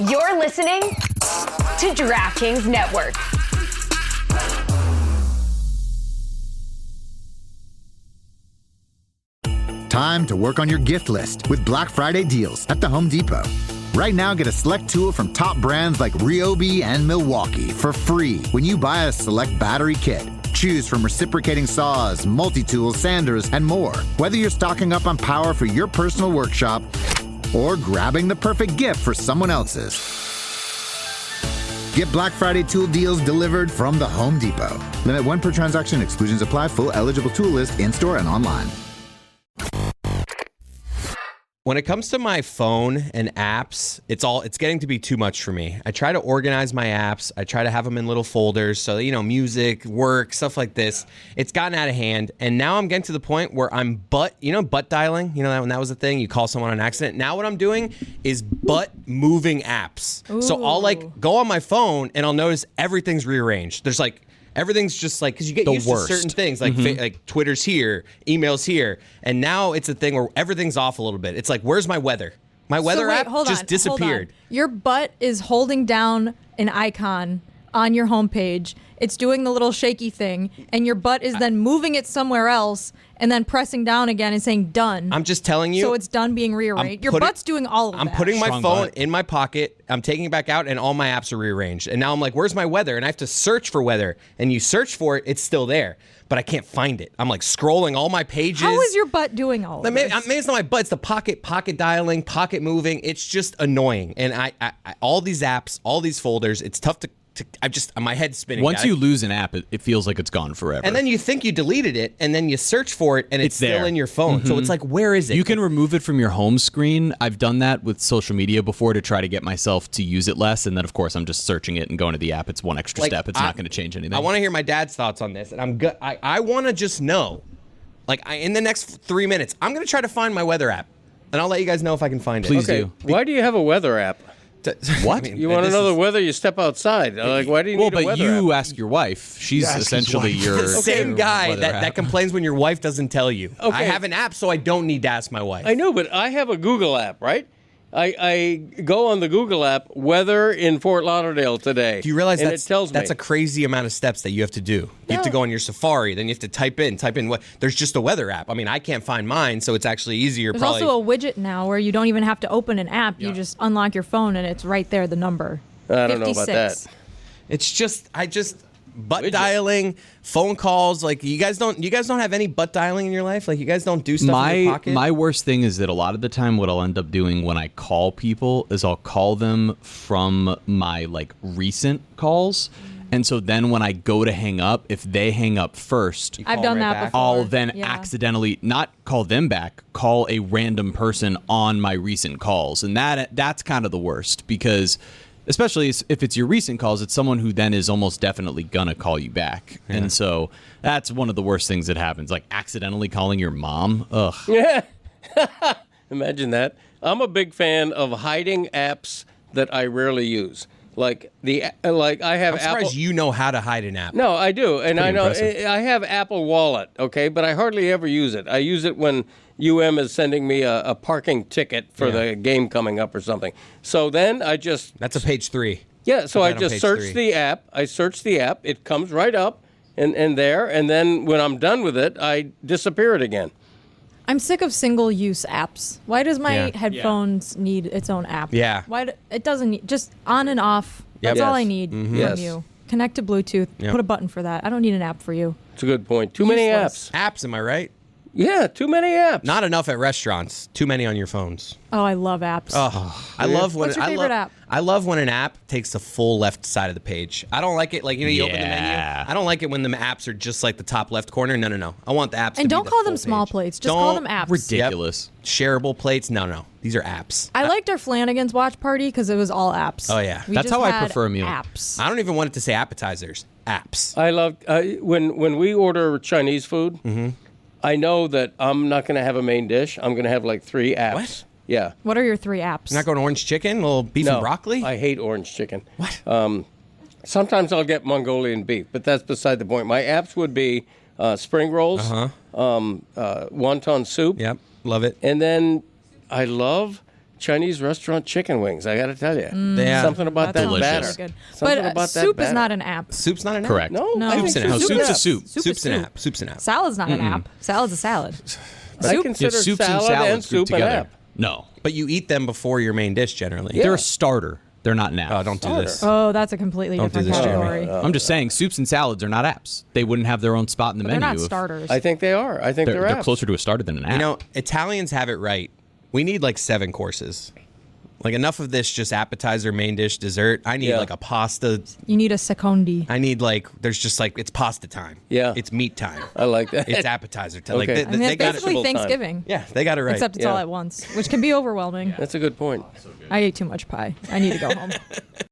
You're listening to DraftKings Network. Time to work on your gift list with Black Friday deals at the Home Depot. Right now, get a select tool from top brands like Ryobi and Milwaukee for free when you buy a select battery kit. Choose from reciprocating saws, multi-tools, sanders, and more. Whether you're stocking up on power for your personal workshop or grabbing the perfect gift for someone else's. Get Black Friday tool deals delivered from the Home Depot. Limit 1 per transaction. Exclusions apply. Full eligible tool list in-store and online. When it comes to my phone and apps, it's getting to be too much for me. I try to organize my apps. I try to have them in little folders. So, music, work, stuff like this. It's gotten out of hand. And now I'm getting to the point where I'm butt dialing. When that was a thing, you call someone on accident. Now what I'm doing is butt moving apps. Ooh. So I'll go on my phone and I'll notice everything's rearranged. There's everything's just because you get used to certain things, like Twitter's here, email's here, and now it's a thing where everything's off a little bit. It's like, where's my weather? My weather app just disappeared. Your butt is holding down an icon on your homepage. It's doing the little shaky thing, and your butt is then moving it somewhere else and then pressing down again and saying done. I'm just telling you. So it's done being rearranged. Your butt's doing all of that. I'm putting my phone in my pocket. I'm taking it back out, and all my apps are rearranged. And now I'm like, where's my weather? And I have to search for weather. And you search for it, it's still there. But I can't find it. I'm scrolling all my pages. How is your butt doing all of this? Maybe it's not my butt. It's the pocket dialing, pocket moving. It's just annoying. And I all these apps, all these folders, it's tough to my head's spinning. Once you lose an app, it feels like it's gone forever. And then you think you deleted it, and then you search for it, and it's still in your phone. Mm-hmm. So it's where is it? You can remove it from your home screen. I've done that with social media before to try to get myself to use it less. And then, of course, I'm just searching it and going to the app. It's one extra step. It's not going to change anything. I want to hear my dad's thoughts on this, and I want to just know, in the next 3 minutes, I'm going to try to find my weather app, and I'll let you guys know if I can find it. Please do. Why do you have a weather app? What? You want to know the weather? You step outside. Why do you need a weather app? Well, but you ask your wife. She's essentially your same guy that complains when your wife doesn't tell you. Okay. I have an app, so I don't need to ask my wife. I know, but I have a Google app, right? I go on the Google app, weather in Fort Lauderdale today. Do you realize it tells me. That's a crazy amount of steps that you have to do? You have to go on your Safari, then you have to type in what. There's just a weather app. I can't find mine, so it's actually easier. There's also a widget now where you don't even have to open an app. You just unlock your phone and it's right there, the number. I don't know about that. It's just butt dialing, phone calls. You guys don't have any butt dialing in your life? You guys don't do stuff in your pocket? My worst thing is that a lot of the time what I'll end up doing when I call people is I'll call them from my recent calls. And so then when I go to hang up, if they hang up first, I've done that before. I'll then accidentally not call them back, call a random person on my recent calls. And that's kind of the worst because especially if it's your recent calls, it's someone who then is almost definitely going to call you back. Yeah. And so that's one of the worst things that happens, accidentally calling your mom. Ugh. Yeah. Imagine that. I'm a big fan of hiding apps that I rarely use. I have I'm surprised Apple. You know how to hide an app. No, I do. And I know impressive. I have Apple Wallet, okay, but I hardly ever use it. I use it when UM is sending me a parking ticket for the game coming up or something. So then I just... That's a page 3. Yeah, so I just search the app. I search the app. It comes right up and there. And then when I'm done with it, I disappear it again. I'm sick of single-use apps. Why does my headphones need its own app? Yeah. It doesn't need... Just on and off. That's all I need from you. Connect to Bluetooth. Yep. Put a button for that. I don't need an app for you. It's a good point. Too many apps. Apps, am I right? Yeah, too many apps. Not enough at restaurants. Too many on your phones. Oh, I love apps. I love when What's your favorite app? I love when an app takes the full left side of the page. I don't like it you open the menu. I don't like it when the apps are just the top left corner. No. I want the apps. And don't call them small plates. Just call them apps. Ridiculous. Yep. Shareable plates. No. These are apps. I liked our Flanagan's watch party because it was all apps. Oh yeah, That's how I prefer a meal. Apps. I don't even want it to say appetizers. Apps. I love when we order Chinese food. Mm-hmm. I know that I'm not going to have a main dish. I'm going to have 3 apps. What? Yeah. What are your 3 apps? You're not going orange chicken, a little beef and broccoli? I hate orange chicken. What? Sometimes I'll get Mongolian beef, but that's beside the point. My apps would be spring rolls, wonton soup. Yep, love it. And then I love Chinese restaurant chicken wings. I got to tell you, Yeah. something about that sounds batter. really good. Something But about that soup is batter. not an app. Soup's not an app. Correct. No, No. I think Soup's an app. No, soup's a app. soup. Soup Soup's is an soup. app. Soup's an app. Salad's not an app. Salad's a salad. I consider soups and salad salads and grouped soup an together. app. No, But you eat them before your main dish generally. they're a starter. They're not an app. Oh, don't do this. Oh, that's a completely Don't do different this, category. Jeremy. I'm just saying, soups and salads are not apps. They wouldn't have their own spot in the But they're menu. not if- starters. I think they are. I think They're, they're they're apps. closer to a starter than an app. You know, Italians have it right. We need like 7 courses. Like enough of this just appetizer, main dish, dessert. I need Yeah. like a pasta. You need a secondi. I need like there's just like it's pasta time. Yeah. It's meat time. I like that. It's appetizer time. Like Okay. they, I mean, they it's got it. basically Vegetable time. Thanksgiving. Yeah, they got it right. Except it's Yeah. all at once, which can be overwhelming. That's a good point. I ate too much pie. I need to go home.